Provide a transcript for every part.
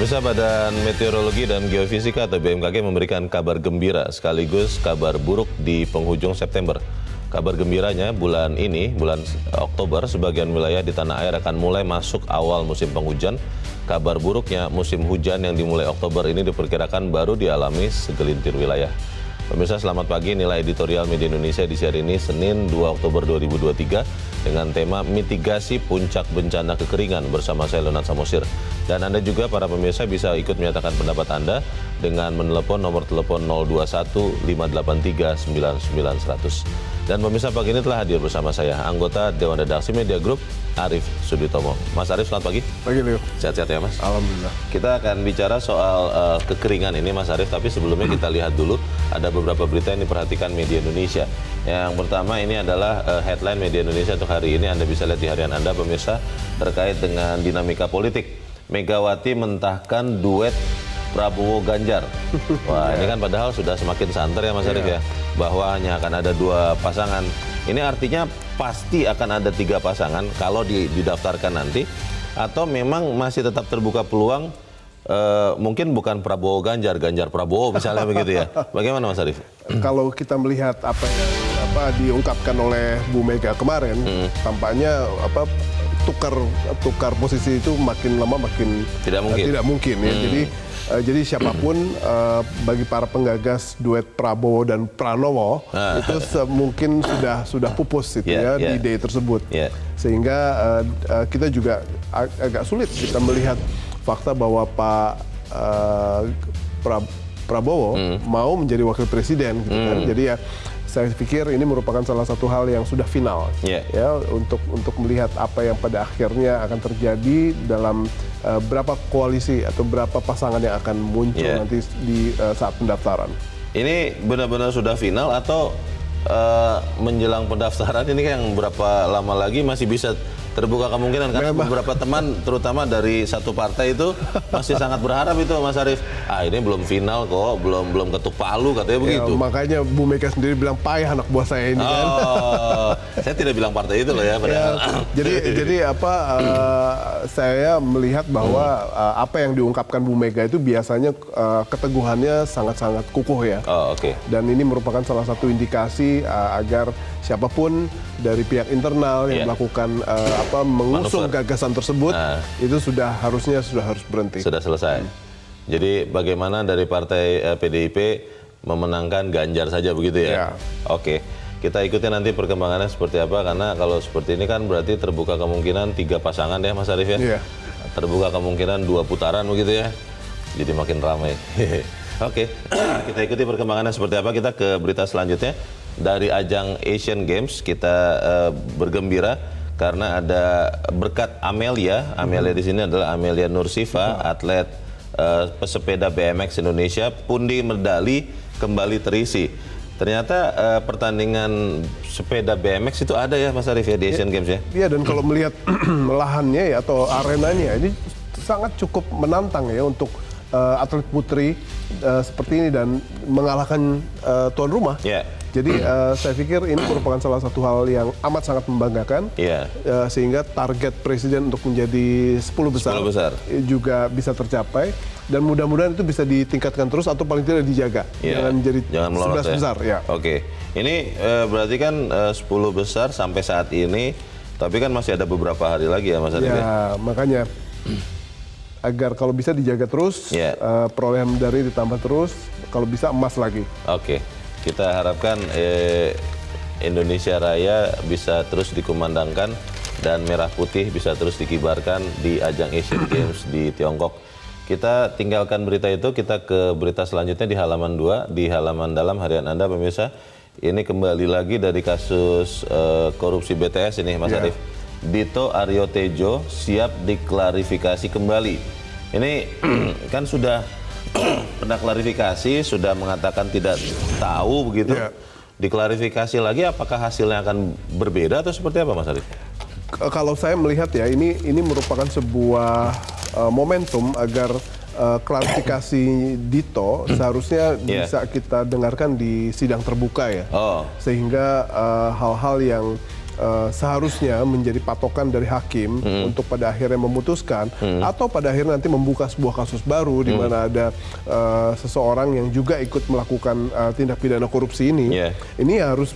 Pemirsa, Badan Meteorologi dan Geofisika atau BMKG memberikan kabar gembira sekaligus kabar buruk di penghujung September. Kabar gembiranya bulan ini, bulan Oktober, sebagian wilayah di tanah air akan mulai masuk awal musim penghujan. Kabar buruknya, musim hujan yang dimulai Oktober ini diperkirakan baru dialami segelintir wilayah. Pemirsa, selamat pagi. Nilai editorial Media Indonesia di hari ini, Senin 2 Oktober 2023, dengan tema Mitigasi Puncak Bencana Kekeringan bersama saya, Leonard Samosir. Dan Anda juga, para pemirsa, bisa ikut menyatakan pendapat Anda dengan menelepon nomor telepon 021 583 9900. Dan pemirsa, pagi ini telah hadir bersama saya, anggota Dewan Redaksi Media Group, Arief Suditomo. Mas Arief, selamat pagi. Pagi, Leo. Sehat-sehat ya, Mas? Alhamdulillah. Kita akan bicara soal kekeringan ini, Mas Arief, tapi sebelumnya kita lihat dulu ada beberapa berita yang diperhatikan Media Indonesia. Yang pertama ini adalah headline Media Indonesia untuk hari ini. Anda bisa lihat di harian Anda, pemirsa, terkait dengan dinamika politik. Megawati mentahkan duet Prabowo Ganjar. Wah, ini kan padahal sudah semakin santer ya, Mas Arief ya, bahwa hanya akan ada 2 pasangan. Ini artinya pasti akan ada 3 pasangan kalau didaftarkan nanti, atau memang masih tetap terbuka peluang mungkin bukan Prabowo Ganjar, Ganjar Prabowo misalnya begitu ya. Bagaimana, Mas Arief? Kalau kita melihat apa yang diungkapkan oleh Bu Mega kemarin, tampaknya tukar posisi itu makin lama makin tidak mungkin ya. Jadi siapapun bagi para penggagas duet Prabowo dan Pranowo itu mungkin sudah pupus itu di ide tersebut. Sehingga kita juga agak sulit kita melihat fakta bahwa Pak Prabowo mau menjadi wakil presiden gitu kan. Jadi ya saya pikir ini merupakan salah satu hal yang sudah final ya, untuk melihat apa yang pada akhirnya akan terjadi dalam berapa koalisi atau berapa pasangan yang akan muncul nanti di saat pendaftaran. Ini benar-benar sudah final atau menjelang pendaftaran ini yang berapa lama lagi masih bisa terbuka kemungkinan, karena beberapa teman terutama dari satu partai itu masih sangat berharap itu, Mas Arief. Ini belum final kok, belum ketuk palu katanya begitu. Makanya Bu Mega sendiri bilang payah anak buah saya ini kan. Saya tidak bilang partai itu loh ya. Jadi saya melihat bahwa apa yang diungkapkan Bu Mega itu biasanya keteguhannya sangat-sangat kukuh ya. Dan ini merupakan salah satu indikasi agar siapapun dari pihak internal yang melakukan mengusung gagasan tersebut itu harus berhenti. Sudah selesai. Jadi bagaimana dari partai PDIP memenangkan Ganjar saja begitu ya? Oke. Kita ikuti nanti perkembangannya seperti apa, karena kalau seperti ini kan berarti terbuka kemungkinan 3 pasangan ya, Mas Arief ya? Terbuka kemungkinan 2 putaran begitu ya? Jadi makin ramai. Oke, kita ikuti perkembangannya seperti apa. Kita ke berita selanjutnya. Dari ajang Asian Games kita bergembira karena ada berkat Amelia. Amelia di sini adalah Amelia Nursifa, atlet pesepeda BMX Indonesia. Pundi medali kembali terisi. Ternyata pertandingan sepeda BMX itu ada ya, Mas Arief ya, di Asian Games ya? Iya, dan kalau melihat lahannya atau arenanya ini sangat cukup menantang ya untuk atlet putri seperti ini dan mengalahkan tuan rumah. Jadi saya pikir ini merupakan salah satu hal yang amat sangat membanggakan, sehingga target presiden untuk menjadi 10 besar juga bisa tercapai, dan mudah-mudahan itu bisa ditingkatkan terus atau paling tidak dijaga, jangan menjadi 11 besar. Oke, ini berarti kan 10 besar sampai saat ini, tapi kan masih ada beberapa hari lagi ya, Mas Arief? Makanya agar kalau bisa dijaga terus, perolehan medali ditambah terus, kalau bisa emas lagi. Kita harapkan Indonesia Raya bisa terus dikumandangkan dan merah putih bisa terus dikibarkan di ajang Asian Games di Tiongkok. Kita tinggalkan berita itu, kita ke berita selanjutnya di halaman 2, di halaman dalam harian Anda, pemirsa. Ini kembali lagi dari kasus korupsi BTS ini, Mas Arief. Dito Aryo Tejo siap diklarifikasi kembali. Ini kan sudah pernah klarifikasi, sudah mengatakan tidak tahu begitu. Diklarifikasi lagi, apakah hasilnya akan berbeda atau seperti apa, Mas Arief? Kalau saya melihat ya, ini merupakan sebuah momentum agar klarifikasi Dito seharusnya bisa kita dengarkan di sidang terbuka ya. Sehingga hal-hal yang seharusnya menjadi patokan dari hakim untuk pada akhirnya memutuskan atau pada akhirnya nanti membuka sebuah kasus baru di mana ada seseorang yang juga ikut melakukan tindak pidana korupsi ini. Ini harus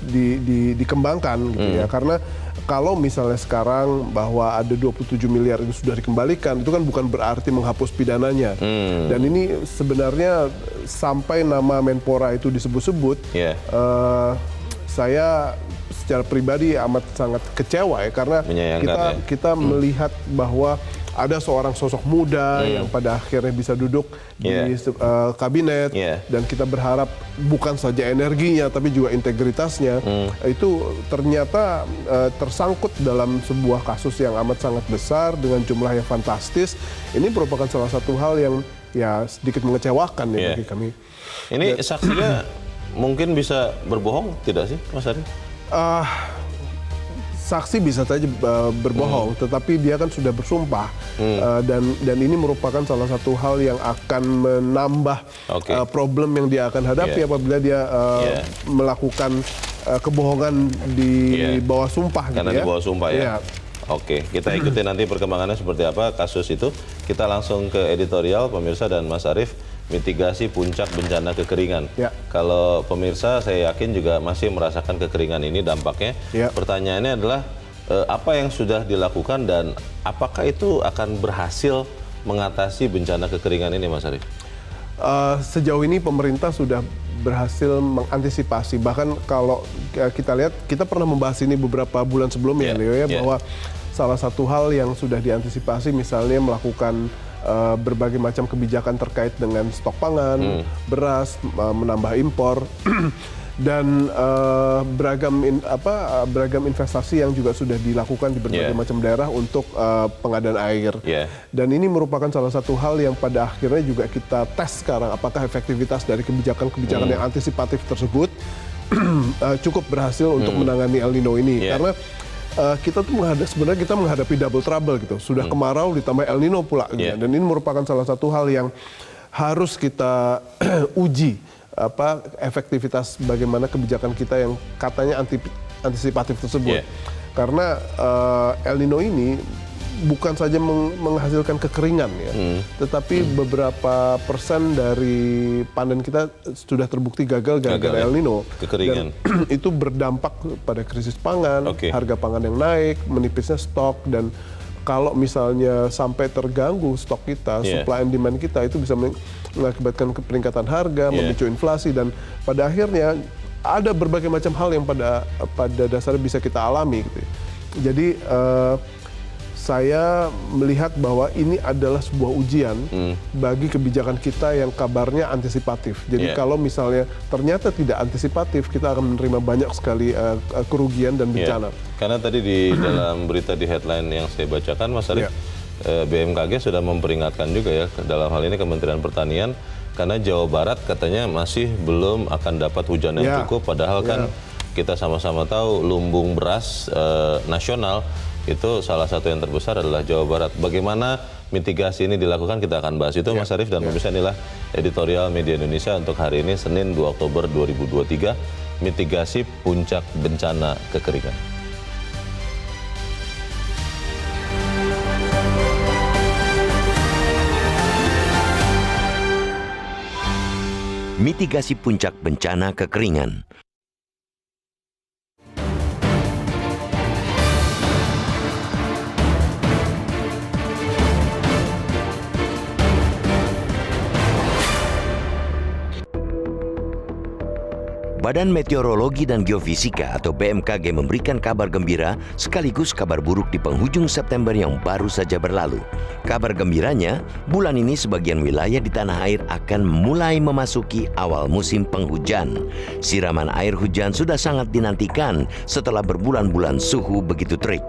dikembangkan gitu ya, karena kalau misalnya sekarang bahwa ada 27 miliar ini sudah dikembalikan, itu kan bukan berarti menghapus pidananya. Dan ini sebenarnya sampai nama Menpora itu disebut-sebut, saya secara pribadi amat sangat kecewa ya, karena kita melihat bahwa ada seorang sosok muda yang pada akhirnya bisa duduk di kabinet, dan kita berharap bukan saja energinya tapi juga integritasnya itu ternyata tersangkut dalam sebuah kasus yang amat sangat besar dengan jumlah yang fantastis. Ini merupakan salah satu hal yang ya sedikit mengecewakan ya bagi kami. Ini saksinya mungkin bisa berbohong tidak sih, Mas Ari? Saksi bisa saja berbohong, tetapi dia kan sudah bersumpah, dan ini merupakan salah satu hal yang akan menambah problem yang dia akan hadapi apabila dia melakukan kebohongan di bawah sumpah. Karena di bawah sumpah ya. Oke, kita ikuti nanti perkembangannya seperti apa kasus itu. Kita langsung ke editorial, pemirsa dan Mas Arief. Mitigasi puncak bencana kekeringan. Kalau pemirsa saya yakin juga masih merasakan kekeringan ini dampaknya. Pertanyaannya adalah apa yang sudah dilakukan dan apakah itu akan berhasil mengatasi bencana kekeringan ini, Mas Arief? Sejauh ini pemerintah sudah berhasil mengantisipasi. Bahkan kalau kita lihat, kita pernah membahas ini beberapa bulan sebelumnya, Leo, bahwa salah satu hal yang sudah diantisipasi misalnya melakukan berbagai macam kebijakan terkait dengan stok pangan, beras, menambah impor, dan beragam investasi yang juga sudah dilakukan di berbagai macam daerah untuk pengadaan air. Dan ini merupakan salah satu hal yang pada akhirnya juga kita tes sekarang, apakah efektivitas dari kebijakan-kebijakan yang antisipatif tersebut cukup berhasil untuk menangani El Nino ini. Karena kita tuh sebenarnya kita menghadapi double trouble gitu. Sudah kemarau ditambah El Nino pula. Dan ini merupakan salah satu hal yang harus kita uji efektivitas bagaimana kebijakan kita yang katanya antisipatif tersebut. Karena El Nino ini bukan saja menghasilkan kekeringan ya, tetapi beberapa persen dari panen kita sudah terbukti gagal gara-gara El Nino. Kekeringan. Dan itu berdampak pada krisis pangan, harga pangan yang naik, menipisnya stok, dan kalau misalnya sampai terganggu stok kita, supply and demand kita, itu bisa mengakibatkan peningkatan harga, memicu inflasi, dan pada akhirnya ada berbagai macam hal yang pada dasarnya bisa kita alami gitu. Jadi saya melihat bahwa ini adalah sebuah ujian bagi kebijakan kita yang kabarnya antisipatif. Jadi kalau misalnya ternyata tidak antisipatif, kita akan menerima banyak sekali kerugian dan bencana. Karena tadi di dalam berita di headline yang saya bacakan, Mas Arief, BMKG sudah memperingatkan juga ya, dalam hal ini Kementerian Pertanian, karena Jawa Barat katanya masih belum akan dapat hujan yang cukup, padahal kan kita sama-sama tahu lumbung beras nasional itu salah satu yang terbesar adalah Jawa Barat. Bagaimana mitigasi ini dilakukan, kita akan bahas itu, Mas Arief, dan pemirsa, inilah editorial Media Indonesia untuk hari ini, Senin 2 Oktober 2023, mitigasi puncak bencana kekeringan. Mitigasi puncak bencana kekeringan. Badan Meteorologi dan Geofisika atau BMKG memberikan kabar gembira sekaligus kabar buruk di penghujung September yang baru saja berlalu. Kabar gembiranya, bulan ini sebagian wilayah di tanah air akan mulai memasuki awal musim penghujan. Siraman air hujan sudah sangat dinantikan setelah berbulan-bulan suhu begitu terik.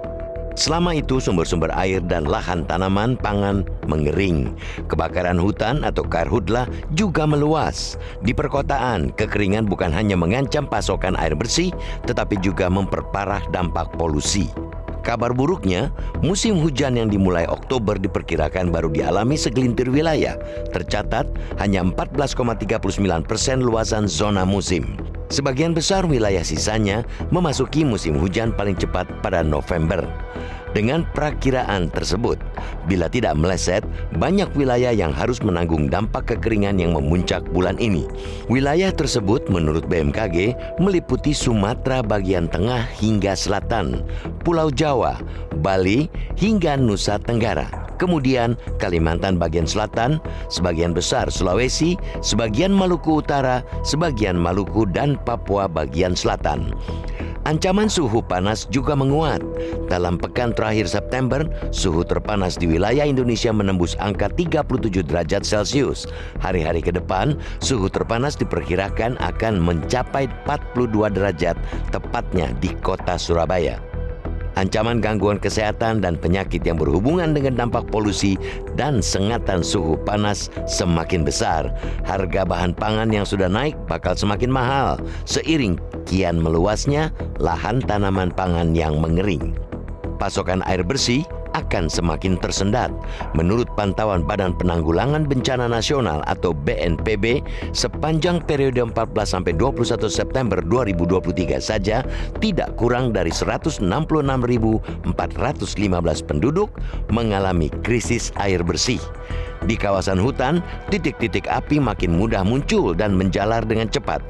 Selama itu sumber-sumber air dan lahan tanaman pangan mengering. Kebakaran hutan atau karhutlah juga meluas. Di perkotaan, kekeringan bukan hanya mengancam pasokan air bersih, tetapi juga memperparah dampak polusi. Kabar buruknya, musim hujan yang dimulai Oktober diperkirakan baru dialami segelintir wilayah. Tercatat hanya 14,39% luasan zona musim. Sebagian besar wilayah sisanya memasuki musim hujan paling cepat pada November. Dengan perakiraan tersebut, bila tidak meleset, banyak wilayah yang harus menanggung dampak kekeringan yang memuncak bulan ini. Wilayah tersebut menurut BMKG meliputi Sumatera bagian tengah hingga selatan, Pulau Jawa, Bali, hingga Nusa Tenggara. Kemudian Kalimantan bagian selatan, sebagian besar Sulawesi, sebagian Maluku Utara, sebagian Maluku dan Papua bagian selatan. Ancaman suhu panas juga menguat. Dalam pekan terakhir September, suhu terpanas di wilayah Indonesia menembus angka 37 derajat Celcius. Hari-hari ke depan, suhu terpanas diperkirakan akan mencapai 42 derajat, tepatnya di kota Surabaya. Ancaman gangguan kesehatan dan penyakit yang berhubungan dengan dampak polusi dan sengatan suhu panas semakin besar. Harga bahan pangan yang sudah naik bakal semakin mahal seiring kian meluasnya lahan tanaman pangan yang mengering. Pasokan air bersih akan semakin tersendat. Menurut pantauan Badan Penanggulangan Bencana Nasional atau BNPB, sepanjang periode 14-21 September 2023 saja tidak kurang dari 166.415 penduduk mengalami krisis air bersih. Di kawasan hutan, titik-titik api makin mudah muncul dan menjalar dengan cepat.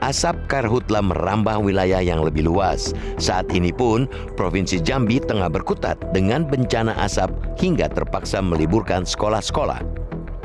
Asap karhutla merambah wilayah yang lebih luas. Saat ini pun, Provinsi Jambi tengah berkutat dengan bencana asap hingga terpaksa meliburkan sekolah-sekolah.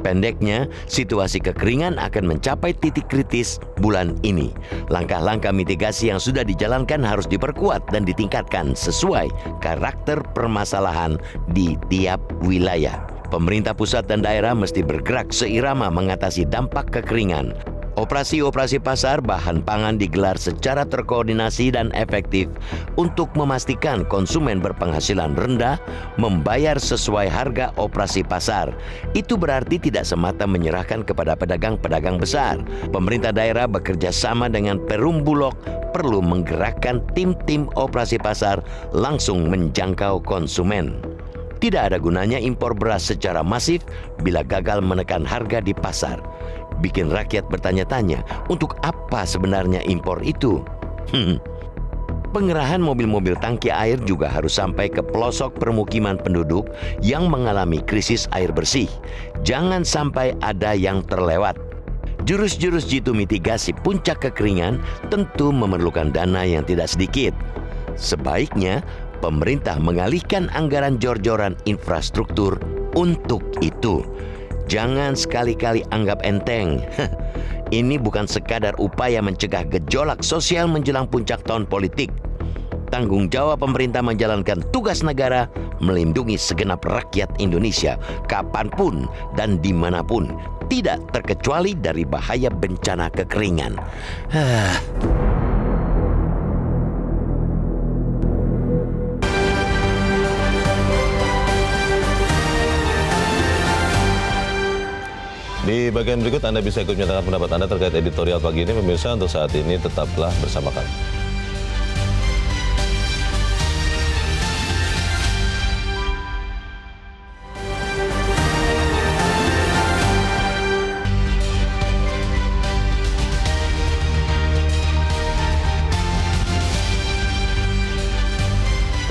Pendeknya, situasi kekeringan akan mencapai titik kritis bulan ini. Langkah-langkah mitigasi yang sudah dijalankan harus diperkuat dan ditingkatkan sesuai karakter permasalahan di tiap wilayah. Pemerintah pusat dan daerah mesti bergerak seirama mengatasi dampak kekeringan. Operasi-operasi pasar bahan pangan digelar secara terkoordinasi dan efektif untuk memastikan konsumen berpenghasilan rendah membayar sesuai harga operasi pasar. Itu berarti tidak semata menyerahkan kepada pedagang-pedagang besar. Pemerintah daerah bekerja sama dengan Perum Bulog perlu menggerakkan tim-tim operasi pasar langsung menjangkau konsumen. Tidak ada gunanya impor beras secara masif bila gagal menekan harga di pasar. Bikin rakyat bertanya-tanya, untuk apa sebenarnya impor itu? Pengerahan mobil-mobil tangki air juga harus sampai ke pelosok permukiman penduduk yang mengalami krisis air bersih. Jangan sampai ada yang terlewat. Jurus-jurus jitu mitigasi puncak kekeringan tentu memerlukan dana yang tidak sedikit. Sebaiknya pemerintah mengalihkan anggaran jor-joran infrastruktur untuk itu. Jangan sekali-kali anggap enteng. Ini bukan sekadar upaya mencegah gejolak sosial menjelang puncak tahun politik. Tanggung jawab pemerintah menjalankan tugas negara melindungi segenap rakyat Indonesia kapanpun dan dimanapun, tidak terkecuali dari bahaya bencana kekeringan. Di bagian berikut Anda bisa ikut menyatakan pendapat Anda terkait editorial pagi ini. Pemirsa, untuk saat ini tetaplah bersama kami.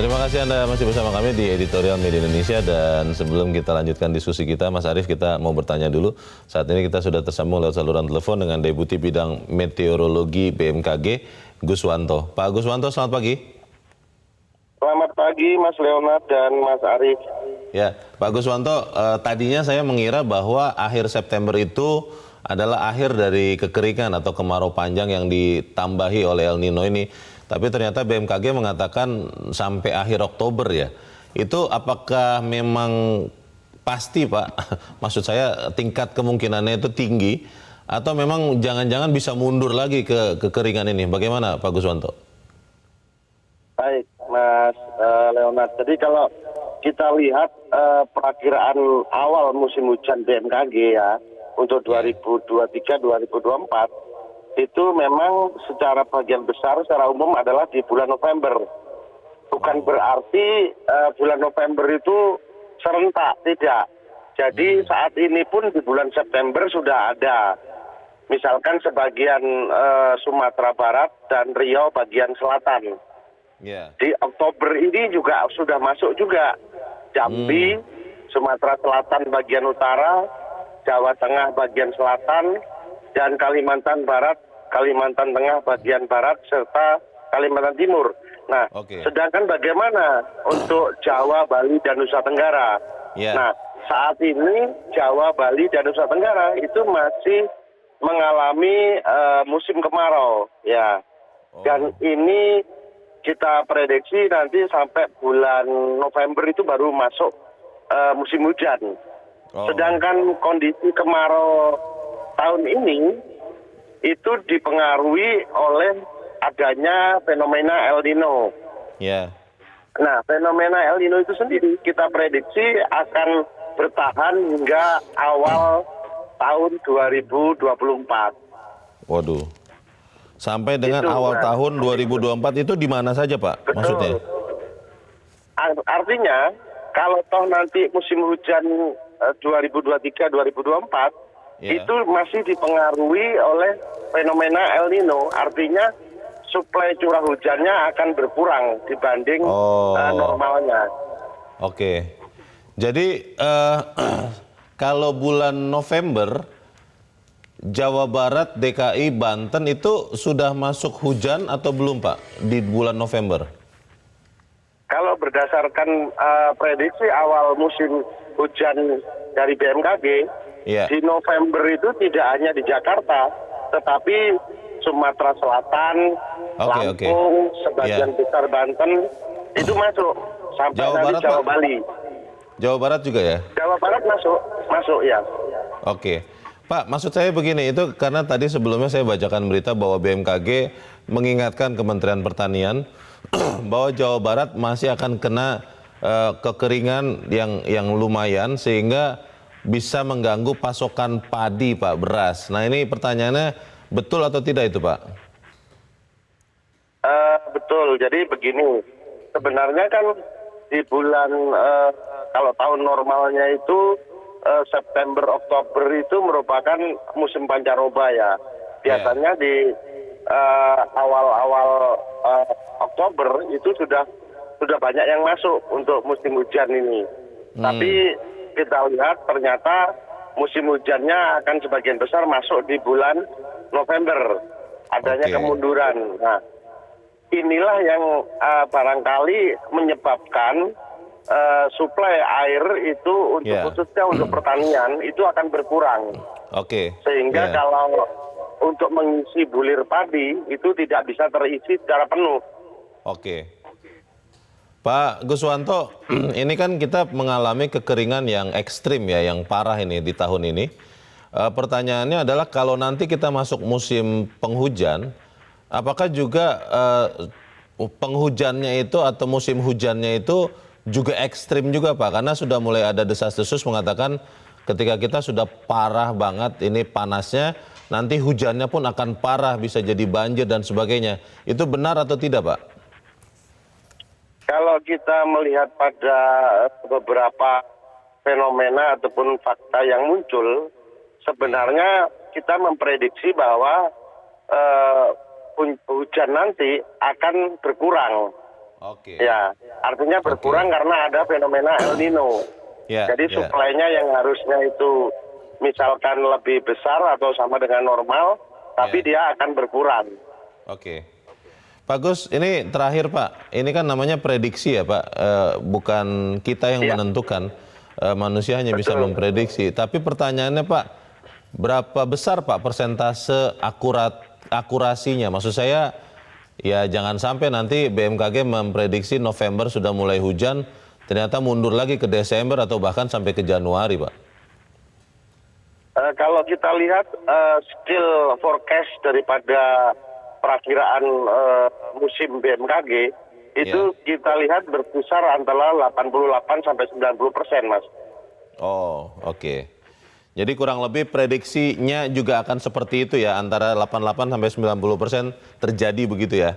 Terima kasih Anda masih bersama kami di Editorial Media Indonesia, dan sebelum kita lanjutkan diskusi kita, Mas Arief, kita mau bertanya dulu. Saat ini kita sudah tersambung lewat saluran telepon dengan Deputi Bidang Meteorologi BMKG, Guswanto. Pak Guswanto, selamat pagi. Selamat pagi Mas Leonard dan Mas Arief. Ya, Pak Guswanto, tadinya saya mengira bahwa akhir September itu adalah akhir dari kekeringan atau kemarau panjang yang ditambahi oleh El Nino ini. Tapi ternyata BMKG mengatakan sampai akhir Oktober ya. Itu apakah memang pasti Pak? Maksud saya tingkat kemungkinannya itu tinggi atau memang jangan-jangan bisa mundur lagi ke kekeringan ini? Bagaimana Pak Guswanto? Baik Mas Leonard. Jadi kalau kita lihat perakiraan awal musim hujan BMKG ya untuk 2023-2024 itu memang secara bagian besar secara umum adalah di bulan November. Bukan berarti bulan November itu serentak, tidak. Jadi saat ini pun di bulan September sudah ada misalkan sebagian Sumatera Barat dan Riau bagian selatan. Ya. Di Oktober ini juga sudah masuk juga Jambi, Sumatera Selatan bagian utara, Jawa Tengah bagian selatan, dan Kalimantan Barat, Kalimantan Tengah bagian barat, serta Kalimantan Timur. Nah, sedangkan bagaimana untuk Jawa, Bali, dan Nusa Tenggara? Yeah. Nah, saat ini Jawa, Bali, dan Nusa Tenggara itu masih mengalami musim kemarau, ya. Dan ini kita prediksi nanti sampai bulan November itu baru masuk musim hujan. Sedangkan kondisi kemarau tahun ini itu dipengaruhi oleh adanya fenomena El Nino. Ya. Nah, fenomena El Nino itu sendiri kita prediksi akan bertahan hingga awal tahun 2024. Waduh. Sampai dengan itu, awal tahun 2024 itu di mana saja, Pak? Betul. Maksudnya? Artinya, kalau toh nanti musim hujan 2023-2024 itu masih dipengaruhi oleh fenomena El Nino. Artinya, suplai curah hujannya akan berkurang dibanding normalnya. Oke. Jadi, kalau bulan November, Jawa Barat, DKI, Banten itu sudah masuk hujan atau belum, Pak, di bulan November? Kalau berdasarkan prediksi awal musim hujan dari BMKG, di November itu tidak hanya di Jakarta, tetapi Sumatera Selatan, Lampung, sebagian besar Banten, itu masuk sampai Jawa Barat, Jawa Pak? Bali. Jawa Barat juga ya? Jawa Barat masuk ya. Oke. Pak, maksud saya begini, itu karena tadi sebelumnya saya bacakan berita bahwa BMKG mengingatkan Kementerian Pertanian bahwa Jawa Barat masih akan kena kekeringan yang lumayan sehingga bisa mengganggu pasokan padi, Pak, beras. Nah, ini pertanyaannya betul atau tidak itu, Pak? Betul. Jadi begini, sebenarnya kan di bulan kalau tahun normalnya itu September, Oktober itu merupakan musim pancaroba ya. Biasanya di awal-awal Oktober itu sudah banyak yang masuk untuk musim hujan ini. Tapi kita lihat ternyata musim hujannya akan sebagian besar masuk di bulan November. Adanya kemunduran. Nah, inilah yang barangkali menyebabkan suplai air itu untuk khususnya untuk pertanian itu akan berkurang. Sehingga kalau untuk mengisi bulir padi itu tidak bisa terisi secara penuh. Pak Guswanto, ini kan kita mengalami kekeringan yang ekstrim ya, yang parah ini di tahun ini. Pertanyaannya adalah kalau nanti kita masuk musim penghujan, apakah juga penghujannya itu atau musim hujannya itu juga ekstrim juga, Pak? Karena sudah mulai ada desas-desus mengatakan ketika kita sudah parah banget ini panasnya, nanti hujannya pun akan parah, bisa jadi banjir dan sebagainya. Itu benar atau tidak, Pak? Kalau kita melihat pada beberapa fenomena ataupun fakta yang muncul, sebenarnya kita memprediksi bahwa hujan nanti akan berkurang. Ya, artinya berkurang karena ada fenomena El Nino. Jadi suplainya yang harusnya itu misalkan lebih besar atau sama dengan normal, tapi dia akan berkurang. Pak Gus, ini terakhir, Pak. Ini kan namanya prediksi ya, Pak. Bukan kita yang menentukan. Manusia hanya bisa memprediksi. Tapi pertanyaannya, Pak, berapa besar, Pak, persentase akurasinya? Maksud saya, ya jangan sampai nanti BMKG memprediksi November sudah mulai hujan, ternyata mundur lagi ke Desember atau bahkan sampai ke Januari, Pak. Kalau kita lihat skill forecast daripada perakiraan musim BMKG, itu kita lihat berkisar antara 88 sampai 90%, Mas. Jadi kurang lebih prediksinya juga akan seperti itu ya, antara 88 sampai 90% terjadi begitu ya?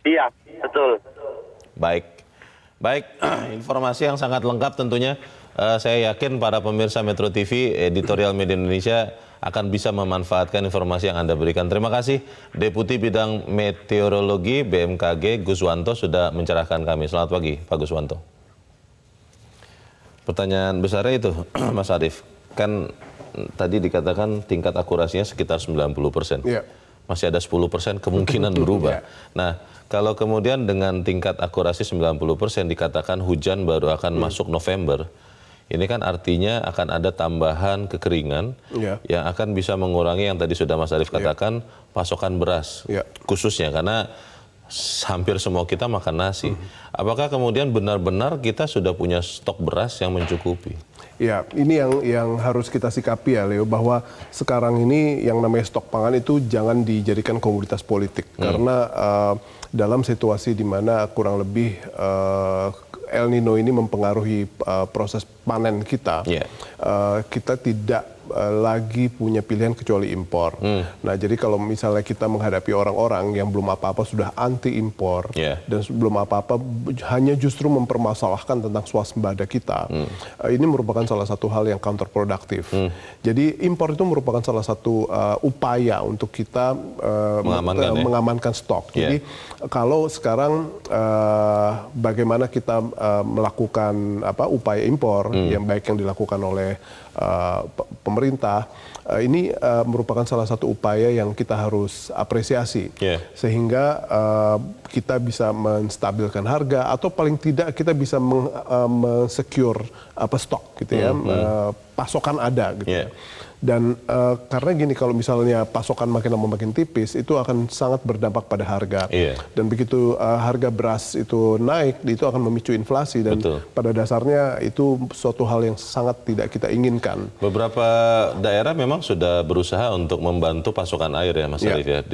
Iya, betul. Baik, informasi yang sangat lengkap tentunya. Saya yakin para pemirsa Metro TV, Editorial Media Indonesia akan bisa memanfaatkan informasi yang Anda berikan. Terima kasih Deputi Bidang Meteorologi BMKG Guswanto sudah mencerahkan kami. Selamat pagi Pak Guswanto. Pertanyaan besarnya itu Mas Arief, kan tadi dikatakan tingkat akurasinya sekitar 90%. Iya. Masih ada 10% kemungkinan berubah. Nah, kalau kemudian dengan tingkat akurasi 90% dikatakan hujan baru akan masuk November, ini kan artinya akan ada tambahan kekeringan yang akan bisa mengurangi yang tadi sudah Mas Arief katakan, pasokan beras khususnya karena hampir semua kita makan nasi. Apakah kemudian benar-benar kita sudah punya stok beras yang mencukupi? Ya, ini yang harus kita sikapi ya Leo, bahwa sekarang ini yang namanya stok pangan itu jangan dijadikan komoditas politik. Karena dalam situasi di mana kurang lebih El Nino ini mempengaruhi proses panen kita, kita tidak lagi punya pilihan kecuali impor. Nah, jadi kalau misalnya kita menghadapi orang-orang yang belum apa-apa sudah anti impor dan belum apa-apa hanya justru mempermasalahkan tentang swasembada kita, ini merupakan salah satu hal yang counterproductive. Jadi impor itu merupakan salah satu upaya untuk kita mengamankan stok. Jadi kalau sekarang bagaimana kita melakukan upaya impor yang baik yang dilakukan oleh pemerintah, ini merupakan salah satu upaya yang kita harus apresiasi, sehingga kita bisa menstabilkan harga atau paling tidak kita bisa men-secure stok gitu ya, pasokan ada gitu. Dan karena gini, kalau misalnya pasokan makin lama makin tipis, itu akan sangat berdampak pada harga. Dan begitu harga beras itu naik, itu akan memicu inflasi dan pada dasarnya itu suatu hal yang sangat tidak kita inginkan. Beberapa daerah memang sudah berusaha untuk membantu pasokan air ya Mas Arief ya,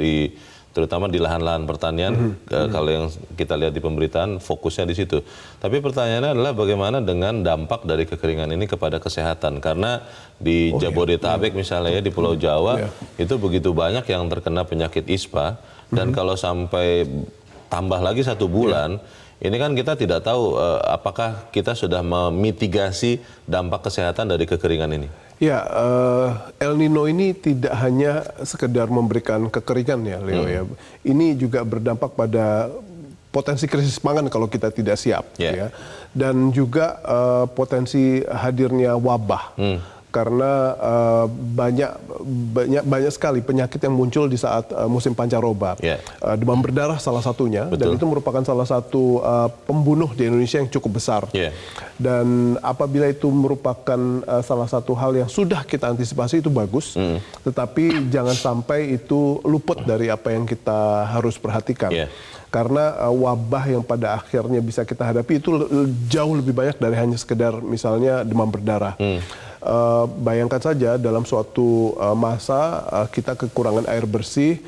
terutama di lahan-lahan pertanian. Kalau yang kita lihat di pemberitaan fokusnya di situ. Tapi pertanyaannya adalah bagaimana dengan dampak dari kekeringan ini kepada kesehatan, karena di Jabodetabek misalnya ya, di Pulau Jawa itu begitu banyak yang terkena penyakit ISPA, dan kalau sampai tambah lagi 1 bulan, ini kan kita tidak tahu apakah kita sudah memitigasi dampak kesehatan dari kekeringan ini. Ya, El Nino ini tidak hanya sekedar memberikan kekeringan ya, Leo ya. Ini juga berdampak pada potensi krisis pangan kalau kita tidak siap, ya. Dan juga potensi hadirnya wabah. Karena banyak sekali penyakit yang muncul di saat musim pancaroba. Demam berdarah salah satunya, dan itu merupakan salah satu pembunuh di Indonesia yang cukup besar. Dan apabila itu merupakan salah satu hal yang sudah kita antisipasi, itu bagus. Tetapi jangan sampai itu luput dari apa yang kita harus perhatikan. Karena wabah yang pada akhirnya bisa kita hadapi itu jauh lebih banyak dari hanya sekedar misalnya demam berdarah. Bayangkan saja dalam suatu masa kita kekurangan air bersih,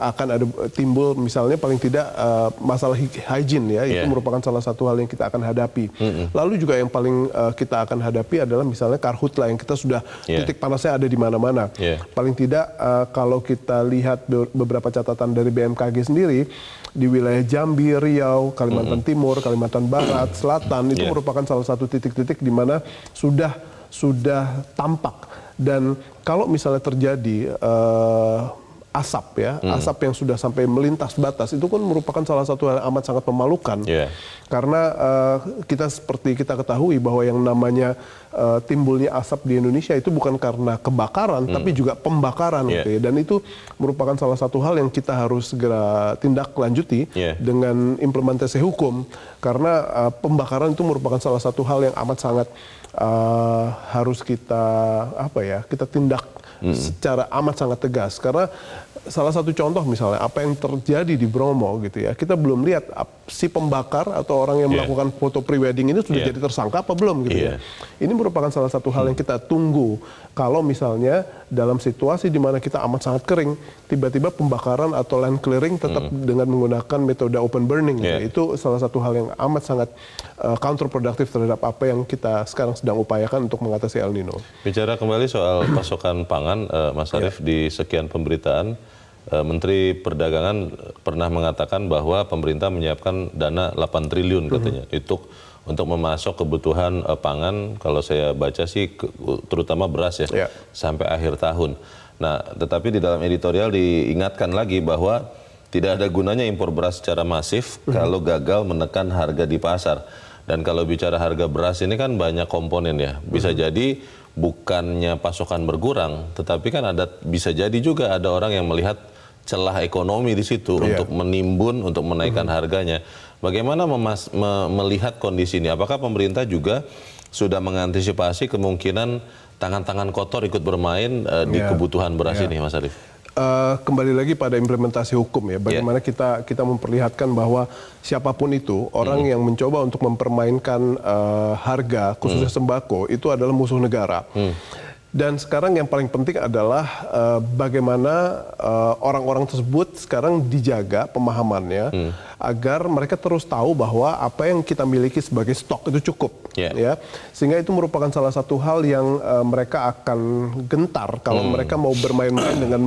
akan ada timbul misalnya paling tidak masalah hygiene ya, itu merupakan salah satu hal yang kita akan hadapi. Lalu juga yang paling kita akan hadapi adalah misalnya karhutla yang kita sudah titik panasnya ada di mana-mana. Paling tidak kalau kita lihat beberapa catatan dari BMKG sendiri, di wilayah Jambi, Riau, Kalimantan Timur, Kalimantan Barat, Selatan, itu merupakan salah satu titik-titik di mana sudah tampak. Dan kalau misalnya terjadi asap ya, asap yang sudah sampai melintas batas, itu kan merupakan salah satu hal yang amat sangat memalukan. Karena kita seperti kita ketahui bahwa yang namanya timbulnya asap di Indonesia itu bukan karena kebakaran, tapi juga pembakaran. Gitu ya. Dan itu merupakan salah satu hal yang kita harus segera tindak lanjuti dengan implementasi hukum. Karena pembakaran itu merupakan salah satu hal yang amat sangat harus kita tindak secara amat sangat tegas. Karena salah satu contoh misalnya apa yang terjadi di Bromo gitu ya, kita belum lihat si pembakar atau orang yang melakukan foto prewedding ini sudah jadi tersangka apa belum gitu ya. Ini merupakan salah satu hal yang kita tunggu. Kalau misalnya dalam situasi di mana kita amat sangat kering, tiba-tiba pembakaran atau land clearing tetap dengan menggunakan metode open burning gitu. Itu salah satu hal yang amat sangat counterproductive terhadap apa yang kita sekarang sedang upayakan untuk mengatasi El Nino. Bicara kembali soal pasokan pangan, Mas Arief, di sekian pemberitaan Menteri Perdagangan pernah mengatakan bahwa pemerintah menyiapkan dana 8 triliun katanya untuk untuk memasok kebutuhan pangan, kalau saya baca sih terutama beras ya, sampai akhir tahun. Nah, tetapi di dalam editorial diingatkan lagi bahwa tidak ada gunanya impor beras secara masif kalau gagal menekan harga di pasar. Dan kalau bicara harga beras ini kan banyak komponen ya, bisa jadi bukannya pasokan berkurang, tetapi kan bisa jadi juga ada orang yang melihat celah ekonomi di situ untuk menimbun, untuk menaikkan harganya. Bagaimana melihat kondisi ini? Apakah pemerintah juga sudah mengantisipasi kemungkinan tangan-tangan kotor ikut bermain di kebutuhan beras ini, Mas Arief? Kembali lagi pada implementasi hukum ya, bagaimana kita memperlihatkan bahwa siapapun itu orang yang mencoba untuk mempermainkan harga khususnya sembako itu adalah musuh negara. Dan sekarang yang paling penting adalah bagaimana orang-orang tersebut sekarang dijaga pemahamannya agar mereka terus tahu bahwa apa yang kita miliki sebagai stok itu cukup, ya. Sehingga itu merupakan salah satu hal yang mereka akan gentar kalau mereka mau bermain-main dengan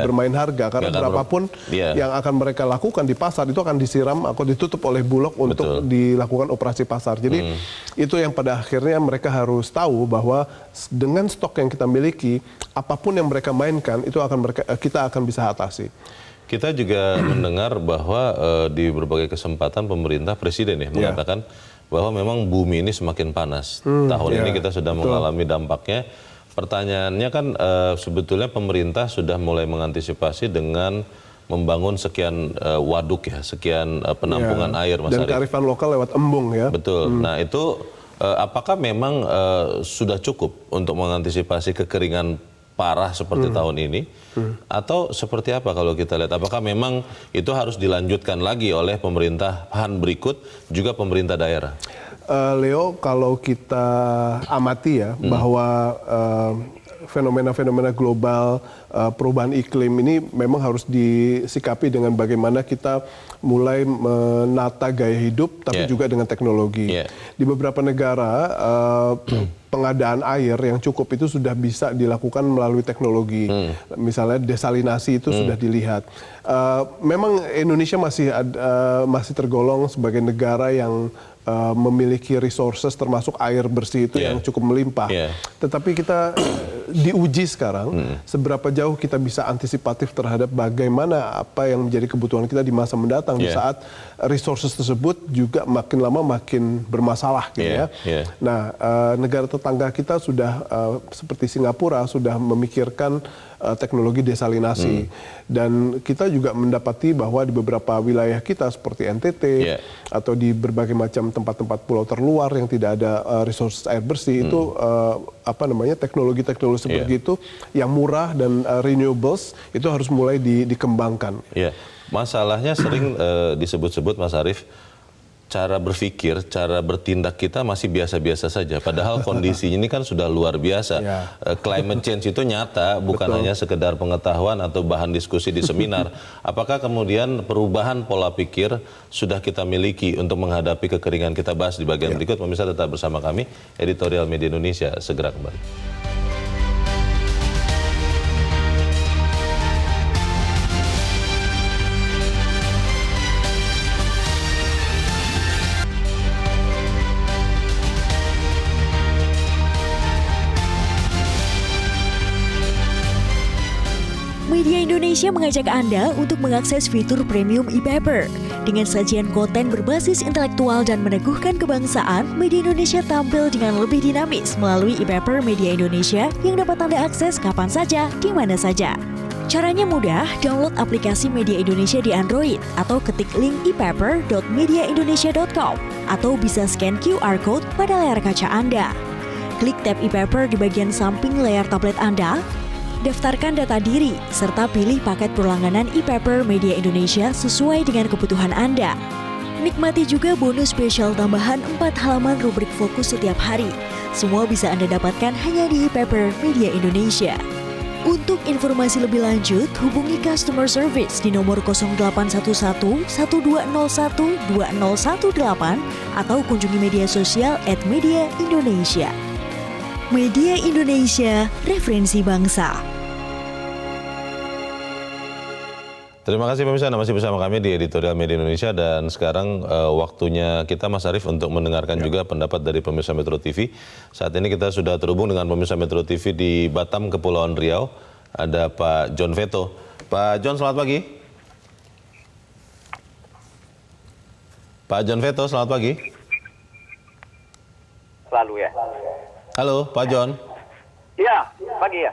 bermain harga, karena berapapun yang akan mereka lakukan di pasar itu akan disiram atau ditutup oleh Bulog untuk dilakukan operasi pasar. Jadi itu yang pada akhirnya mereka harus tahu bahwa dengan stok yang kita miliki, apapun yang mereka mainkan itu kita akan bisa atasi. Kita juga mendengar bahwa di berbagai kesempatan pemerintah, presiden ya mengatakan bahwa memang bumi ini semakin panas. Tahun ini kita sudah mengalami dampaknya. Pertanyaannya kan sebetulnya pemerintah sudah mulai mengantisipasi dengan membangun sekian waduk ya, sekian penampungan air, Mas Arief. Dan kearifan lokal lewat embung ya. Betul. Nah itu apakah memang sudah cukup untuk mengantisipasi kekeringan parah seperti tahun ini? Atau seperti apa kalau kita lihat? Apakah memang itu harus dilanjutkan lagi oleh pemerintahan berikut, juga pemerintah daerah? Leo, kalau kita amati ya, bahwa fenomena-fenomena global, perubahan iklim ini memang harus disikapi dengan bagaimana kita mulai menata gaya hidup, tapi juga dengan teknologi. Di beberapa negara, pengadaan air yang cukup itu sudah bisa dilakukan melalui teknologi. Misalnya desalinasi itu sudah dilihat. Memang Indonesia masih tergolong sebagai negara yang memiliki resources termasuk air bersih itu yang cukup melimpah. Tetapi kita diuji sekarang seberapa jauh kita bisa antisipatif terhadap bagaimana apa yang menjadi kebutuhan kita di masa mendatang di saat resources tersebut juga makin lama makin bermasalah gitu ya. Nah, negara tetangga kita sudah seperti Singapura sudah memikirkan teknologi desalinasi, dan kita juga mendapati bahwa di beberapa wilayah kita seperti NTT atau di berbagai macam tempat-tempat pulau terluar yang tidak ada resources air bersih itu teknologi-teknologi seperti itu yang murah dan renewables itu harus mulai dikembangkan. Masalahnya sering disebut-sebut, Mas Arief, cara berpikir, cara bertindak kita masih biasa-biasa saja. Padahal kondisi ini kan sudah luar biasa. Climate change itu nyata, bukan hanya sekedar pengetahuan atau bahan diskusi di seminar. Apakah kemudian perubahan pola pikir sudah kita miliki untuk menghadapi kekeringan? Kita bahas di bagian berikut. Pemirsa tetap bersama kami, Editorial Media Indonesia segera kembali. Media Indonesia mengajak Anda untuk mengakses fitur premium e-paper. Dengan sajian konten berbasis intelektual dan meneguhkan kebangsaan, Media Indonesia tampil dengan lebih dinamis melalui e-paper Media Indonesia yang dapat Anda akses kapan saja, di mana saja. Caranya mudah, download aplikasi Media Indonesia di Android atau ketik link e-paper.mediaindonesia.com atau bisa scan QR Code pada layar kaca Anda. Klik tab e-paper di bagian samping layar tablet Anda, daftarkan data diri, serta pilih paket berlangganan e-paper Media Indonesia sesuai dengan kebutuhan Anda. Nikmati juga bonus spesial tambahan 4 halaman rubrik fokus setiap hari. Semua bisa Anda dapatkan hanya di e-paper Media Indonesia. Untuk informasi lebih lanjut, hubungi customer service di nomor 0811 1201 2018 atau kunjungi media sosial @Media Indonesia. Media Indonesia, referensi bangsa. Terima kasih pemirsa, masih bersama kami di Editorial Media Indonesia dan sekarang waktunya kita Mas Arief untuk mendengarkan juga pendapat dari pemirsa Metro TV. Saat ini kita sudah terhubung dengan pemirsa Metro TV di Batam, Kepulauan Riau. Ada Pak John Veto. Pak John, selamat pagi. Pak John Veto, selamat pagi. Selalu ya. Halo, Pak John. Iya, pagi ya.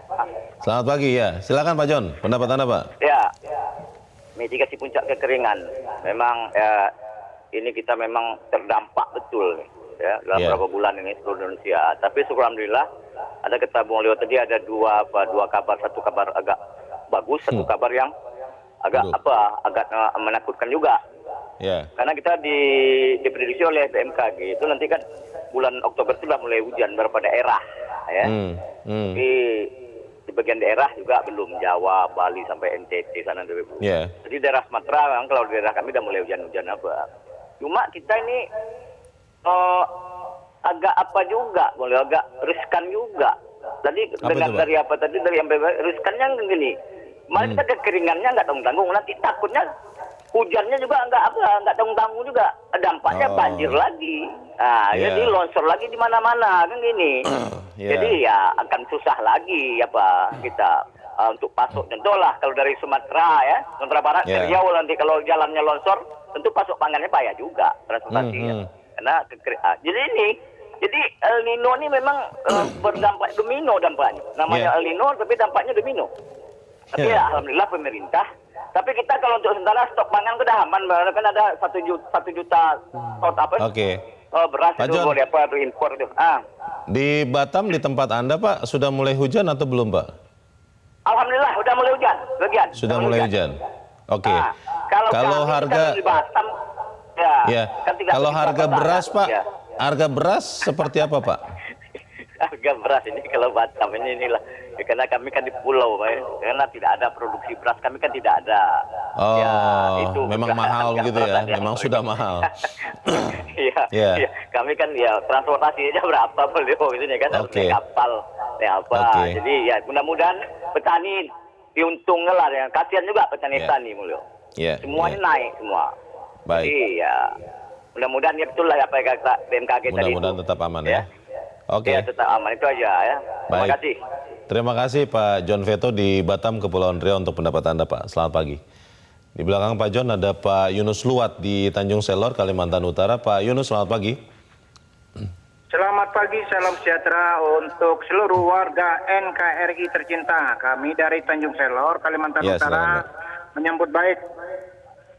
Selamat pagi ya. Silakan Pak John, pendapat Anda Pak. Ya, mitigasi puncak kekeringan. Memang ini kita memang terdampak betul ya dalam beberapa bulan ini seluruh Indonesia. Tapi alhamdulillah ada kata Bung Leo tadi ada dua kabar, satu kabar agak bagus, satu kabar yang agak agak menakutkan juga. Ya. Karena kita diprediksi oleh BMKG itu nanti kan bulan Oktober sudah mulai hujan beberapa daerah ya. Tapi di bagian daerah juga belum, Jawa, Bali sampai NTT sana dulu. Yeah. Jadi daerah Sumatera memang kalau di daerah kami udah mulai hujan-hujan apa. Cuma kita ini agak apa juga, boleh agak riskan juga. Tadi dengar dari apa tadi dari yang riskannya gini. Malah kita kekeringannya nggak tanggung-tanggung, nanti takutnya hujannya juga nggak tanggung-tanggung juga, dampaknya banjir lagi. Nah, jadi longsor lagi di mana-mana kan gini. Jadi ya akan susah lagi kita untuk pasok. Contohlah kalau dari Sumatera ya, Sumatera Barat ke Riau nanti kalau jalannya longsor, tentu pasok pangannya payah juga transportasinya. Karena jadi El Nino ini memang berdampak domino dampaknya. Namanya El Nino tapi dampaknya domino. Tapi ya, alhamdulillah pemerintah. Tapi kita kalau untuk sementara stok pangan sudah aman, kan ada 1 juta ton beras itu boleh impor itu. Di Batam di tempat Anda Pak sudah mulai hujan atau belum Pak? Alhamdulillah sudah mulai hujan. Sudah mulai hujan. Oke. Kalau harga di Batam kalau harga beras Pak, harga beras seperti apa Pak? Harga beras ini kalau Batam inilah karena kami kan di pulau, karena tidak ada produksi beras, kami kan tidak ada. Itu memang mahal gitu ya, memang sudah mahal. Iya. Kami kan transportasi aja berapa beliau ini kan harus naik kapal, Jadi ya mudah-mudahan petani diuntungkan lah, ya. Kasihan juga petani beliau. Semuanya naik semua. Baik. Jadi ya mudah-mudahan betul lah apa yang kata BMKG tadi. Mudah-mudahan tetap aman ya. Oke. Tetap aman itu aja ya. Terima kasih. Terima kasih Pak John Veto di Batam, Kepulauan Riau untuk pendapat Anda Pak. Selamat pagi. Di belakang Pak John ada Pak Yunus Luat di Tanjung Selor, Kalimantan Utara. Pak Yunus, selamat pagi. Selamat pagi, salam sejahtera untuk seluruh warga NKRI tercinta. Kami dari Tanjung Selor, Kalimantan Utara menyambut baik.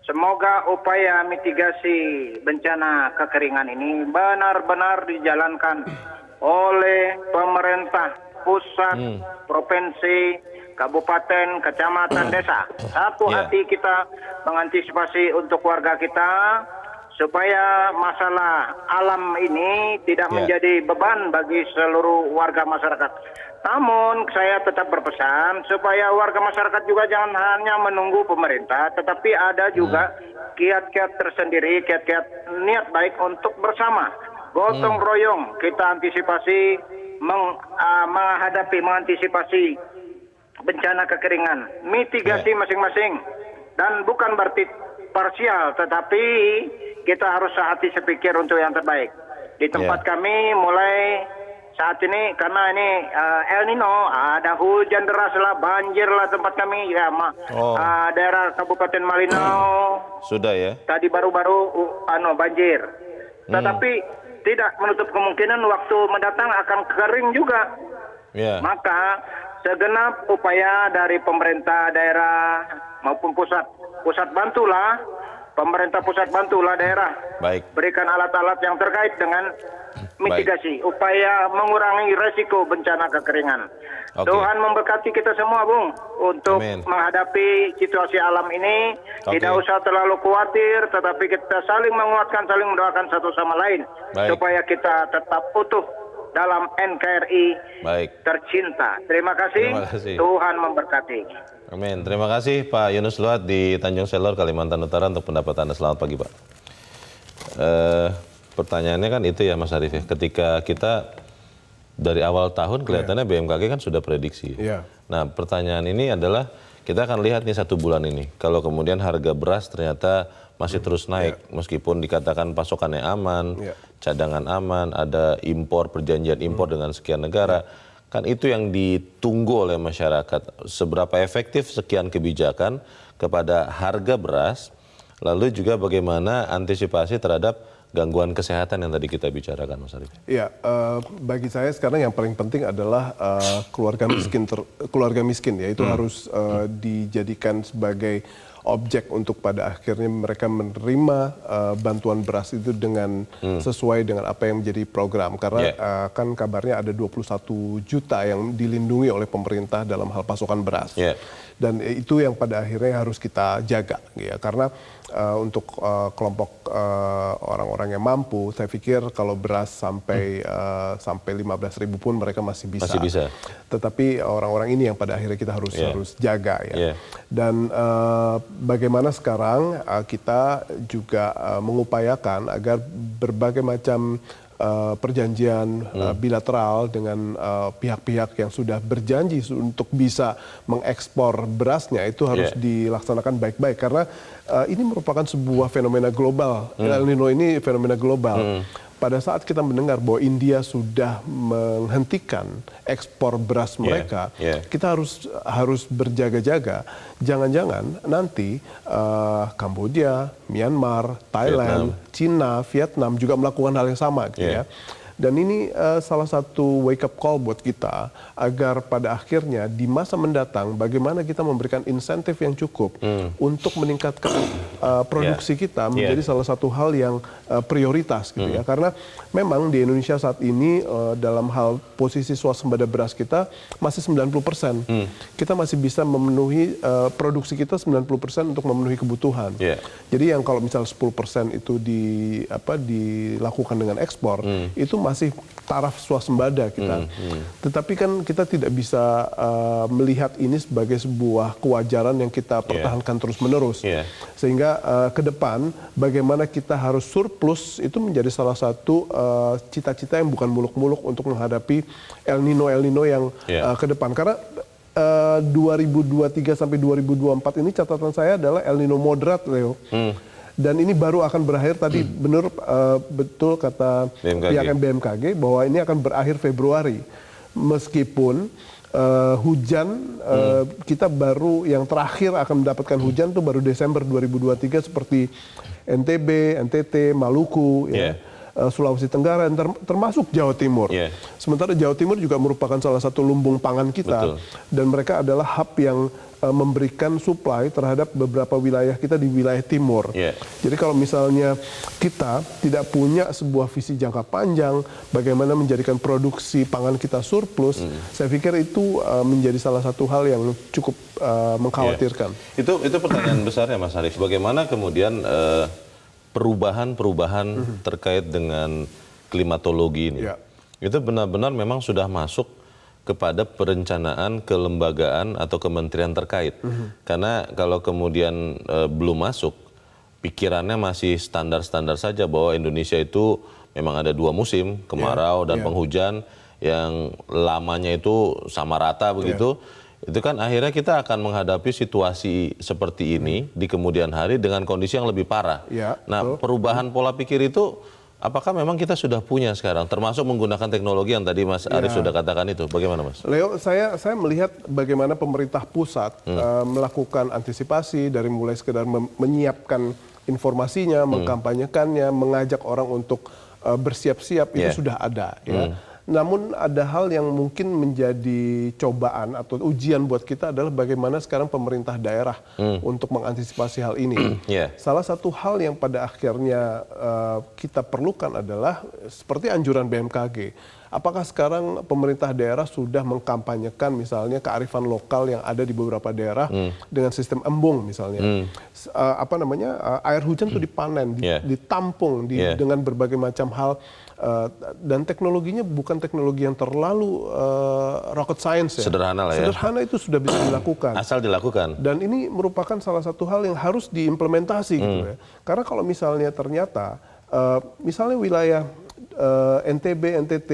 Semoga upaya mitigasi bencana kekeringan ini benar-benar dijalankan oleh pemerintah pusat, provinsi, kabupaten, kecamatan, desa. Satu hati kita mengantisipasi untuk warga kita supaya masalah alam ini tidak menjadi beban bagi seluruh warga masyarakat. Namun saya tetap berpesan supaya warga masyarakat juga jangan hanya menunggu pemerintah, tetapi ada juga kiat-kiat tersendiri, kiat-kiat niat baik untuk bersama. Gotong royong kita antisipasi mengantisipasi bencana kekeringan, mitigasi masing-masing, dan bukan berarti parsial, tetapi kita harus sehati sepikir untuk yang terbaik. Di tempat kami mulai saat ini karena ini El Nino, ada hujan deras lah, banjir lah tempat kami daerah Kabupaten Malinau sudah ya. Tadi baru-baru banjir, tetapi tidak menutup kemungkinan waktu mendatang akan kering juga. Maka segenap upaya dari pemerintah daerah maupun pusat bantulah, pemerintah pusat bantulah daerah. Berikan alat-alat yang terkait dengan mitigasi, upaya mengurangi resiko bencana kekeringan. Tuhan memberkati kita semua, Bung, untuk menghadapi situasi alam ini. Tidak usah terlalu khawatir, tetapi kita saling menguatkan, saling mendoakan satu sama lain, supaya kita tetap utuh dalam NKRI tercinta. Terima kasih. Tuhan memberkati. Amin. Terima kasih Pak Yunus Luat di Tanjung Selor, Kalimantan Utara untuk pendapat Anda. Selamat pagi Pak. Pertanyaannya kan itu ya Mas Arief ya, ketika kita dari awal tahun kelihatannya BMKG kan sudah prediksi. Nah pertanyaan ini adalah kita akan lihat nih 1 bulan ini. Kalau kemudian harga beras ternyata masih terus naik, meskipun dikatakan pasokannya aman, cadangan aman, ada impor, perjanjian impor dengan sekian negara. Kan itu yang ditunggu oleh masyarakat. Seberapa efektif sekian kebijakan kepada harga beras, lalu juga bagaimana antisipasi terhadap gangguan kesehatan yang tadi kita bicarakan, Mas Arief. Iya, bagi saya sekarang yang paling penting adalah keluarga miskin ya, itu harus dijadikan sebagai objek untuk pada akhirnya mereka menerima bantuan beras itu dengan sesuai dengan apa yang menjadi program. Karena kan kabarnya ada 21 juta yang dilindungi oleh pemerintah dalam hal pasokan beras. Dan itu yang pada akhirnya harus kita jaga, ya. Karena untuk kelompok orang-orang yang mampu, saya pikir kalau beras sampai 15.000 pun mereka masih bisa. Tetapi orang-orang ini yang pada akhirnya kita harus jaga, ya. Dan bagaimana sekarang kita juga mengupayakan agar berbagai macam perjanjian bilateral dengan pihak-pihak yang sudah berjanji untuk bisa mengekspor berasnya itu harus dilaksanakan baik-baik, karena ini merupakan sebuah fenomena global. El Nino ini fenomena global. Pada saat kita mendengar bahwa India sudah menghentikan ekspor beras mereka, kita harus berjaga-jaga. Jangan-jangan nanti Kamboja, Myanmar, Thailand, Cina, Vietnam juga melakukan hal yang sama, gitu ya. Dan ini salah satu wake up call buat kita agar pada akhirnya di masa mendatang bagaimana kita memberikan insentif yang cukup untuk meningkatkan produksi kita menjadi salah satu hal yang prioritas, gitu ya. Karena memang di Indonesia saat ini dalam hal posisi swasembada beras kita masih 90%. Kita masih bisa memenuhi produksi kita 90% untuk memenuhi kebutuhan. Jadi yang kalau misal 10% itu dilakukan dengan ekspor, itu masih taraf swasembada kita. Tetapi kan kita tidak bisa melihat ini sebagai sebuah kewajaran yang kita pertahankan terus-menerus. Sehingga ke depan bagaimana kita harus surplus itu menjadi salah satu cita-cita yang bukan muluk-muluk untuk menghadapi El Nino yang ke depan. Karena 2023 sampai 2024 ini catatan saya adalah El Nino moderat, Leo. Dan ini baru akan berakhir tadi betul kata pihak BMKG bahwa ini akan berakhir Februari. Meskipun hujan kita baru yang terakhir akan mendapatkan hujan tuh baru Desember 2023 seperti NTB, NTT, Maluku, Sulawesi Tenggara, termasuk Jawa Timur. Sementara Jawa Timur juga merupakan salah satu lumbung pangan kita. Dan mereka adalah hub yang memberikan supply terhadap beberapa wilayah kita di wilayah timur. Jadi kalau misalnya kita tidak punya sebuah visi jangka panjang bagaimana menjadikan produksi pangan kita surplus, saya pikir itu menjadi salah satu hal yang cukup mengkhawatirkan. Itu pertanyaan besarnya, Mas Arief. Bagaimana kemudian perubahan-perubahan terkait dengan klimatologi ini? Itu benar-benar memang sudah masuk kepada perencanaan kelembagaan atau kementerian terkait. Karena kalau kemudian belum masuk, pikirannya masih standar-standar saja bahwa Indonesia itu memang ada 2 musim, kemarau dan penghujan, yang lamanya itu sama rata begitu. Itu kan akhirnya kita akan menghadapi situasi seperti ini di kemudian hari dengan kondisi yang lebih parah. Nah, perubahan pola pikir itu apakah memang kita sudah punya sekarang, termasuk menggunakan teknologi yang tadi Mas Arief sudah katakan itu? Bagaimana, Mas? Leo, saya melihat bagaimana pemerintah pusat melakukan antisipasi dari mulai sekedar menyiapkan informasinya, mengkampanyekannya, mengajak orang untuk bersiap-siap, itu sudah ada. Namun ada hal yang mungkin menjadi cobaan atau ujian buat kita adalah bagaimana sekarang pemerintah daerah untuk mengantisipasi hal ini. Salah satu hal yang pada akhirnya kita perlukan adalah seperti anjuran BMKG. Apakah sekarang pemerintah daerah sudah mengkampanyekan misalnya kearifan lokal yang ada di beberapa daerah dengan sistem embung misalnya. Air hujan itu dipanen, ditampung dengan berbagai macam hal. Dan teknologinya bukan teknologi yang terlalu rocket science ya. Sederhana lah ya. Sederhana itu sudah bisa dilakukan. Asal dilakukan. Dan ini merupakan salah satu hal yang harus diimplementasi gitu ya. Karena kalau misalnya ternyata misalnya wilayah NTB, NTT,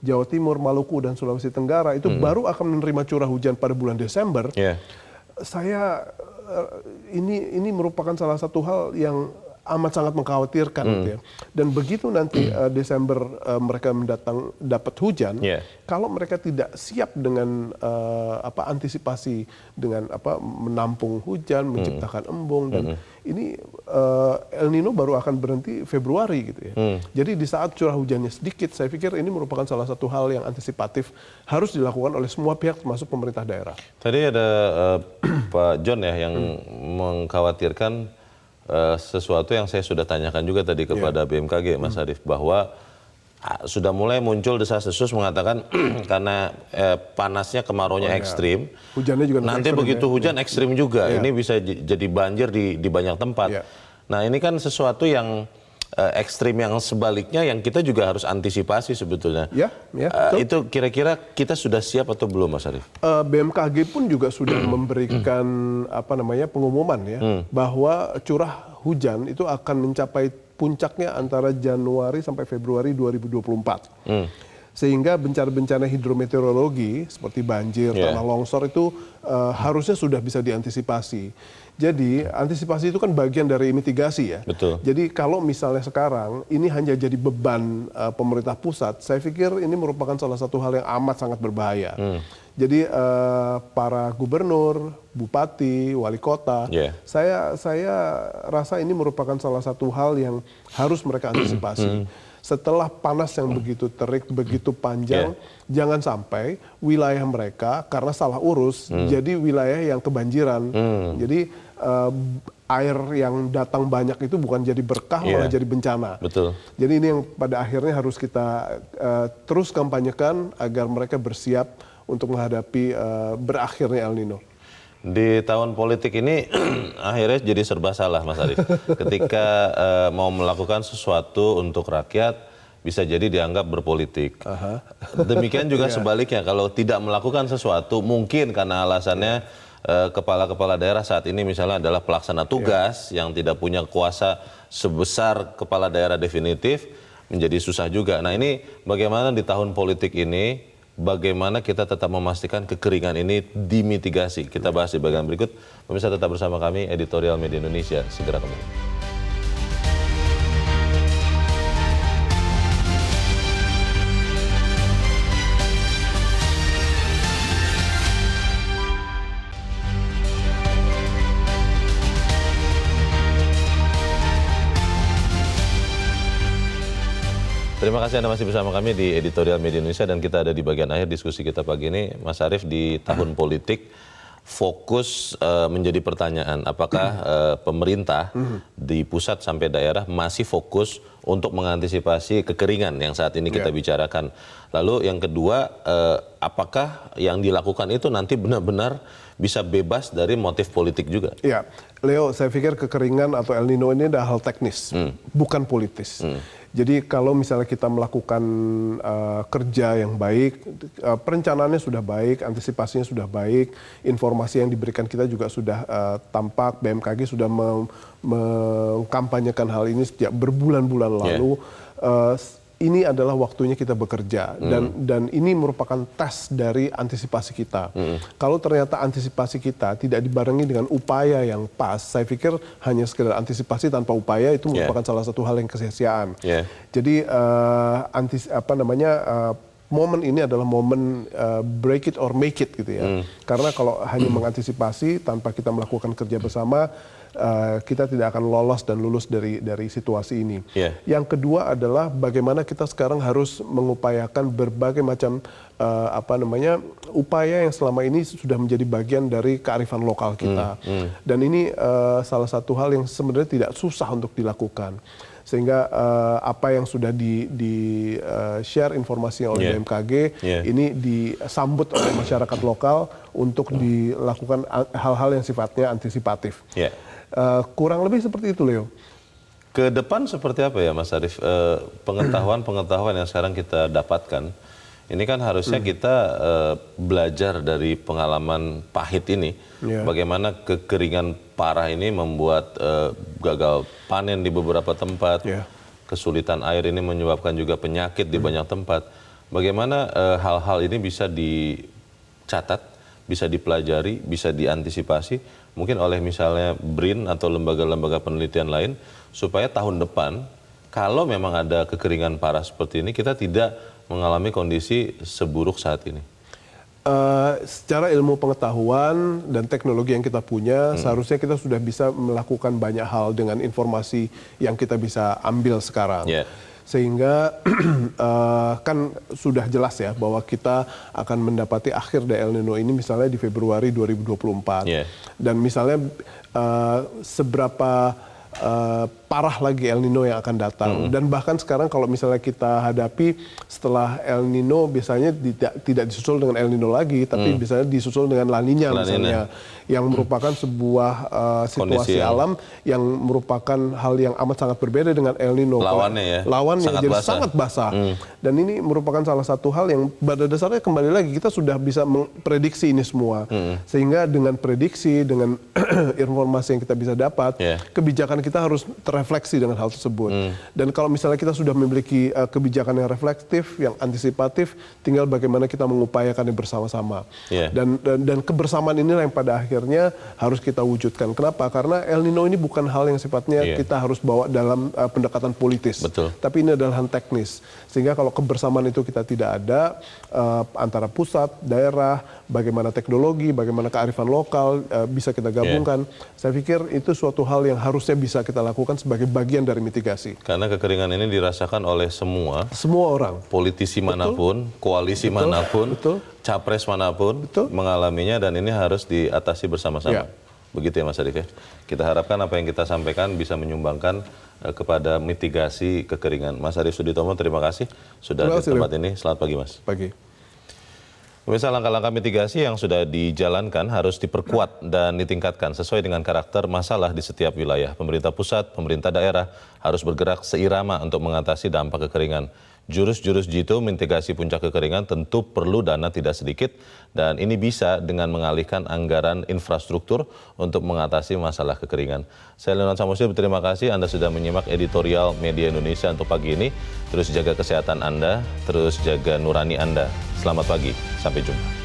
Jawa Timur, Maluku dan Sulawesi Tenggara itu baru akan menerima curah hujan pada bulan Desember. ini merupakan salah satu hal yang amat sangat mengkhawatirkan gitu ya. Dan begitu nanti Desember mereka dapat hujan, kalau mereka tidak siap dengan antisipasi dengan menampung hujan, menciptakan embung dan ini El Nino baru akan berhenti Februari gitu ya. Jadi di saat curah hujannya sedikit, saya pikir ini merupakan salah satu hal yang antisipatif harus dilakukan oleh semua pihak termasuk pemerintah daerah. Tadi ada Pak John ya yang mengkhawatirkan sesuatu yang saya sudah tanyakan juga tadi kepada BMKG, Mas Arief, bahwa sudah mulai muncul desas-desus mengatakan karena panasnya kemaraunya ekstrim, hujannya juga nanti begitu hujan ekstrim juga, ini bisa jadi banjir di banyak tempat. Nah ini kan sesuatu yang ekstrim yang sebaliknya yang kita juga harus antisipasi sebetulnya. Itu kira-kira kita sudah siap atau belum, Mas Arief? BMKG pun juga sudah memberikan pengumuman ya bahwa curah hujan itu akan mencapai puncaknya antara Januari sampai Februari 2024. Sehingga bencana-bencana hidrometeorologi seperti banjir, tanah longsor itu harusnya sudah bisa diantisipasi. Jadi antisipasi itu kan bagian dari mitigasi ya. Betul. Jadi kalau misalnya sekarang ini hanya jadi beban pemerintah pusat, saya pikir ini merupakan salah satu hal yang amat sangat berbahaya. Jadi para gubernur, bupati, wali kota, saya rasa ini merupakan salah satu hal yang harus mereka antisipasi. Setelah panas yang begitu terik, begitu panjang, jangan sampai wilayah mereka karena salah urus jadi wilayah yang kebanjiran. Jadi air yang datang banyak itu bukan jadi berkah malah jadi bencana. Betul. Jadi ini yang pada akhirnya harus kita terus kampanyekan agar mereka bersiap untuk menghadapi berakhirnya El Nino. Di tahun politik ini akhirnya jadi serba salah, Mas Arief. Ketika mau melakukan sesuatu untuk rakyat, bisa jadi dianggap berpolitik. Demikian juga sebaliknya, kalau tidak melakukan sesuatu, mungkin karena alasannya kepala-kepala daerah saat ini misalnya adalah pelaksana tugas yang tidak punya kuasa sebesar kepala daerah definitif, menjadi susah juga. Nah ini bagaimana di tahun politik ini, bagaimana kita tetap memastikan kekeringan ini dimitigasi. Kita bahas di bagian berikut. Pemirsa tetap bersama kami, Editorial Media Indonesia. Segera kembali. Terima kasih Anda masih bersama kami di Editorial Media Indonesia dan kita ada di bagian akhir diskusi kita pagi ini. Mas Arief, di tahun politik fokus menjadi pertanyaan apakah pemerintah di pusat sampai daerah masih fokus untuk mengantisipasi kekeringan yang saat ini kita bicarakan. Lalu yang kedua, apakah yang dilakukan itu nanti benar-benar bisa bebas dari motif politik juga? Ya, Leo, saya pikir kekeringan atau El Nino ini adalah hal teknis, bukan politis. Jadi kalau misalnya kita melakukan kerja yang baik, perencanaannya sudah baik, antisipasinya sudah baik, informasi yang diberikan kita juga sudah tampak, BMKG sudah mengkampanyekan hal ini sejak berbulan-bulan lalu. Ini adalah waktunya kita bekerja dan ini merupakan tes dari antisipasi kita. Kalau ternyata antisipasi kita tidak dibarengi dengan upaya yang pas, saya pikir hanya sekedar antisipasi tanpa upaya itu merupakan salah satu hal yang kesia-siaan. Jadi momen ini adalah momen break it or make it gitu ya. Karena kalau hanya mengantisipasi tanpa kita melakukan kerja bersama, kita tidak akan lolos dan lulus dari situasi ini. Yang kedua adalah bagaimana kita sekarang harus mengupayakan berbagai macam upaya yang selama ini sudah menjadi bagian dari kearifan lokal kita. Dan ini salah satu hal yang sebenarnya tidak susah untuk dilakukan. Sehingga apa yang sudah di share informasinya oleh BMKG ini disambut oleh masyarakat lokal untuk dilakukan hal-hal yang sifatnya antisipatif. Kurang lebih seperti itu, Leo. Ke depan seperti apa ya, Mas Arief? Pengetahuan yang sekarang kita dapatkan, ini kan harusnya kita belajar dari pengalaman pahit ini. Bagaimana kekeringan parah ini membuat gagal panen di beberapa tempat, kesulitan air ini menyebabkan juga penyakit di banyak tempat. Bagaimana hal-hal ini bisa dicatat, bisa dipelajari, bisa diantisipasi mungkin oleh misalnya BRIN atau lembaga-lembaga penelitian lain supaya tahun depan kalau memang ada kekeringan parah seperti ini kita tidak mengalami kondisi seburuk saat ini. Secara ilmu pengetahuan dan teknologi yang kita punya, seharusnya kita sudah bisa melakukan banyak hal dengan informasi yang kita bisa ambil sekarang. Sehingga kan sudah jelas ya bahwa kita akan mendapati akhir dari El Nino ini misalnya di Februari 2024. Dan misalnya seberapa parah lagi El Nino yang akan datang. Dan bahkan sekarang kalau misalnya kita hadapi setelah El Nino biasanya tidak disusul dengan El Nino lagi, tapi biasanya disusul dengan La Niña misalnya, yang merupakan sebuah situasi alam yang merupakan hal yang amat sangat berbeda dengan El Nino. Lawannya jadi sangat basah. Dan ini merupakan salah satu hal yang pada dasarnya kembali lagi kita sudah bisa memprediksi ini semua. Sehingga dengan prediksi, dengan informasi yang kita bisa dapat, kebijakan kita harus terrefleksi dengan hal tersebut. Dan kalau misalnya kita sudah memiliki kebijakan yang reflektif, yang antisipatif, tinggal bagaimana kita mengupayakannya bersama-sama. Dan kebersamaan inilah yang pada akhirnya harus kita wujudkan. Kenapa? Karena El Nino ini bukan hal yang sifatnya kita harus bawa dalam pendekatan politis. Tapi ini adalah hal teknis. Sehingga kalau kebersamaan itu kita tidak ada antara pusat, daerah, bagaimana teknologi, bagaimana kearifan lokal bisa kita gabungkan. Saya pikir itu suatu hal yang harusnya bisa kita lakukan sebagai bagian dari mitigasi. Karena kekeringan ini dirasakan oleh semua orang. Politisi manapun, koalisi manapun, capres manapun mengalaminya dan ini harus diatasi bersama-sama. Begitu ya Mas Arief ya. Kita harapkan apa yang kita sampaikan bisa menyumbangkan kepada mitigasi kekeringan. Mas Arief Suditomo, terima kasih sudah di tempat ini. Selamat pagi Mas. Pagi. Pemirsa, langkah-langkah mitigasi yang sudah dijalankan harus diperkuat dan ditingkatkan sesuai dengan karakter masalah di setiap wilayah. Pemerintah pusat, pemerintah daerah harus bergerak seirama untuk mengatasi dampak kekeringan. Jurus-jurus jitu mitigasi puncak kekeringan tentu perlu dana tidak sedikit dan ini bisa dengan mengalihkan anggaran infrastruktur untuk mengatasi masalah kekeringan. Saya Leonard Samusil berterima kasih Anda sudah menyimak editorial Media Indonesia untuk pagi ini. Terus jaga kesehatan Anda, terus jaga nurani Anda. Selamat pagi, sampai jumpa.